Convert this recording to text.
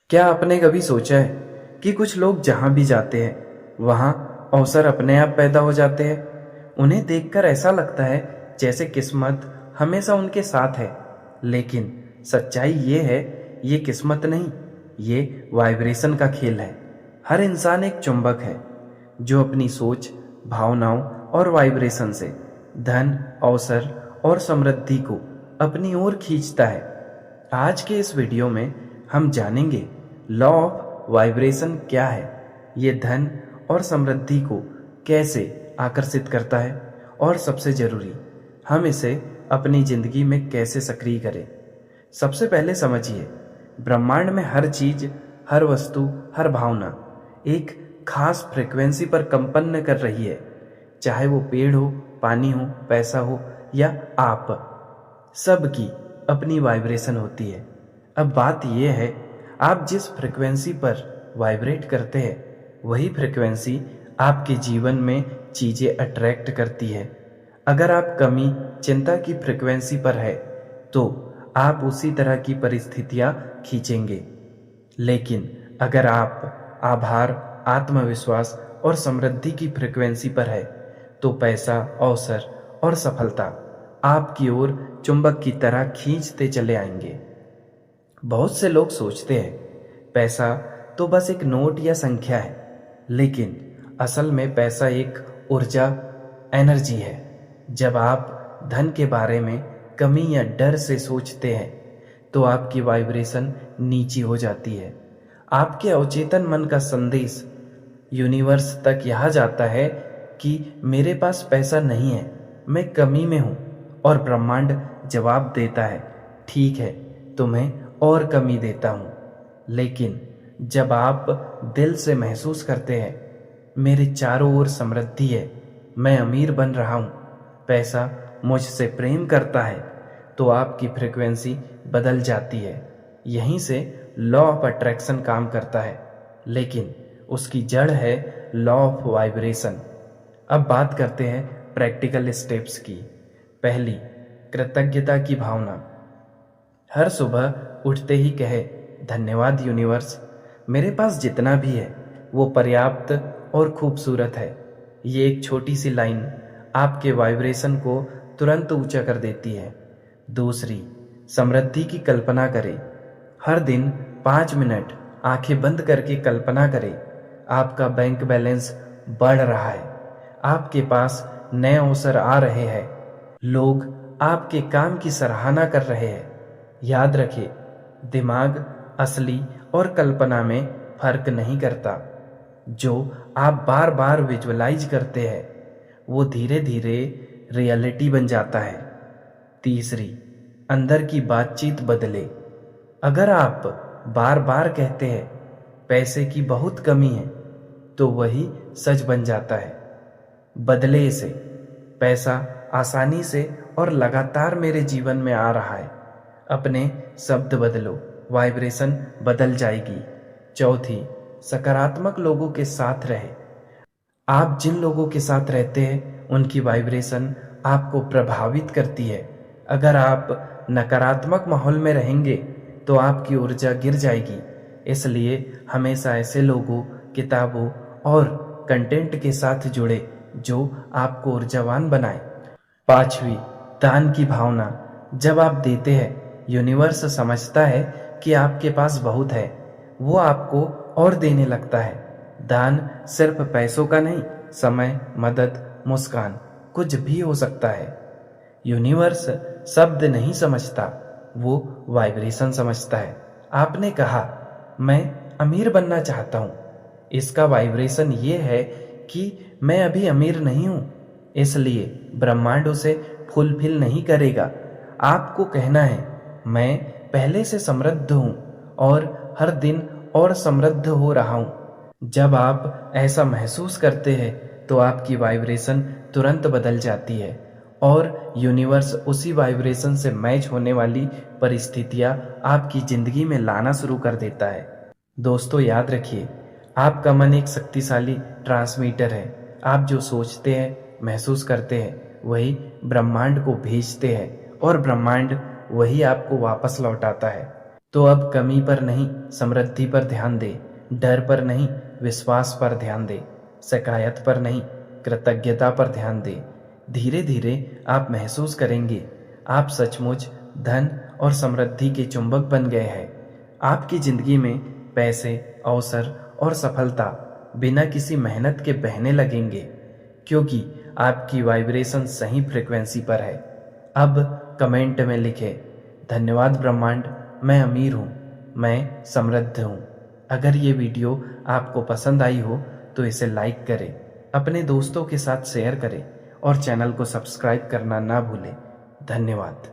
क्या आपने कभी सोचा है कि कुछ लोग जहां भी जाते हैं वहां अवसर अपने आप पैदा हो जाते हैं। उन्हें देखकर ऐसा लगता है जैसे किस्मत हमेशा उनके साथ है, लेकिन सच्चाई ये है, ये किस्मत नहीं, ये वाइब्रेशन का खेल है। हर इंसान एक चुंबक है जो अपनी सोच, भावनाओं और वाइब्रेशन से धन, अवसर और समृद्धि को अपनी ओर खींचता है। आज के इस वीडियो में हम जानेंगे लॉ ऑफ वाइब्रेशन क्या है, ये धन और समृद्धि को कैसे आकर्षित करता है और सबसे जरूरी, हम इसे अपनी जिंदगी में कैसे सक्रिय करें। सबसे पहले समझिए, ब्रह्मांड में हर चीज, हर वस्तु, हर भावना एक खास फ्रिक्वेंसी पर कंपन कर रही है। चाहे वो पेड़ हो, पानी हो, पैसा हो या आप, सबकी अपनी वाइब्रेशन होती है। अब बात यह है, आप जिस फ्रिक्वेंसी पर वाइब्रेट करते हैं वही फ्रिक्वेंसी आपके जीवन में चीजें अट्रैक्ट करती है। अगर आप कमी, चिंता की फ्रिक्वेंसी पर है तो आप उसी तरह की परिस्थितियां खींचेंगे। लेकिन अगर आप आभार, आत्मविश्वास और समृद्धि की फ्रिक्वेंसी पर है तो पैसा, अवसर और सफलता आपकी ओर चुंबक की तरह खींचते चले आएंगे। बहुत से लोग सोचते हैं पैसा तो बस एक नोट या संख्या है, लेकिन असल में पैसा एक ऊर्जा, एनर्जी है। जब आप धन के बारे में कमी या डर से सोचते हैं तो आपकी वाइब्रेशन नीची हो जाती है। आपके अवचेतन मन का संदेश यूनिवर्स तक यह जाता है कि मेरे पास पैसा नहीं है, मैं कमी में हूं, और ब्रह्मांड जवाब देता है, ठीक है, तुम्हें और कमी देता हूं। लेकिन जब आप दिल से महसूस करते हैं मेरे चारों ओर समृद्धि है, मैं अमीर बन रहा हूं, पैसा मुझसे प्रेम करता है, तो आपकी फ्रिक्वेंसी बदल जाती है। यहीं से लॉ ऑफ अट्रैक्शन काम करता है, लेकिन उसकी जड़ है लॉ ऑफ वाइब्रेशन। अब बात करते हैं प्रैक्टिकल स्टेप्स की। पहली, कृतज्ञता की भावना। हर सुबह उठते ही कहे, धन्यवाद यूनिवर्स, मेरे पास जितना भी है वो पर्याप्त और खूबसूरत है। ये एक छोटी सी लाइन आपके वाइब्रेशन को तुरंत ऊंचा कर देती है। दूसरी, समृद्धि की कल्पना करें। हर दिन 5 मिनट आंखें बंद करके कल्पना करें आपका बैंक बैलेंस बढ़ रहा है, आपके पास नए अवसर आ रहे हैं, लोग आपके काम की सराहना कर रहे हैं। याद रखें, दिमाग असली और कल्पना में फर्क नहीं करता। जो आप बार बार विजुअलाइज करते हैं वो धीरे धीरे रियलिटी बन जाता है। तीसरी, अंदर की बातचीत बदले। अगर आप बार बार कहते हैं पैसे की बहुत कमी है तो वही सच बन जाता है। बदले इसे, पैसा आसानी से और लगातार मेरे जीवन में आ रहा है। अपने शब्द बदलो, वाइब्रेशन बदल जाएगी। चौथी, सकारात्मक लोगों के साथ रहे। आप जिन लोगों के साथ रहते हैं उनकी वाइब्रेशन आपको प्रभावित करती है। अगर आप नकारात्मक माहौल में रहेंगे तो आपकी ऊर्जा गिर जाएगी। इसलिए हमेशा ऐसे लोगों, किताबों और कंटेंट के साथ जुड़े जो आपको ऊर्जावान बनाए। पांचवी, दान की भावना। जब आप देते हैं यूनिवर्स समझता है कि आपके पास बहुत है, वो आपको और देने लगता है। दान सिर्फ पैसों का नहीं, समय, मदद, मुस्कान, कुछ भी हो सकता है। यूनिवर्स शब्द नहीं समझता, वो वाइब्रेशन समझता है। आपने कहा मैं अमीर बनना चाहता हूं, इसका वाइब्रेशन ये है कि मैं अभी अमीर नहीं हूं, इसलिए ब्रह्मांड उसे फुलफिल नहीं करेगा। आपको कहना है मैं पहले से समृद्ध हूं और हर दिन और समृद्ध हो रहा हूं। जब आप ऐसा महसूस करते हैं तो आपकी वाइब्रेशन तुरंत बदल जाती है और यूनिवर्स उसी वाइब्रेशन से मैच होने वाली परिस्थितियां आपकी जिंदगी में लाना शुरू कर देता है। दोस्तों, याद रखिए, आपका मन एक शक्तिशाली ट्रांसमीटर है। आप जो सोचते हैं, महसूस करते हैं, वही ब्रह्मांड को भेजते हैं और ब्रह्मांड वही आपको वापस लौटाता है। तो अब कमी पर नहीं समृद्धि पर ध्यान दे, डर पर नहीं विश्वास पर ध्यान दे, शिकायत पर नहीं कृतज्ञता पर ध्यान दे। धीरे धीरे आप महसूस करेंगे आप सचमुच धन और समृद्धि के चुंबक बन गए हैं। आपकी जिंदगी में पैसे, अवसर और सफलता बिना किसी मेहनत के बहने लगेंगे, क्योंकि आपकी वाइब्रेशन सही फ्रिक्वेंसी पर है। अब कमेंट में लिखें, धन्यवाद ब्रह्मांड, मैं अमीर हूँ, मैं समृद्ध हूँ। अगर ये वीडियो आपको पसंद आई हो तो इसे लाइक करें, अपने दोस्तों के साथ शेयर करें और चैनल को सब्सक्राइब करना ना भूलें। धन्यवाद।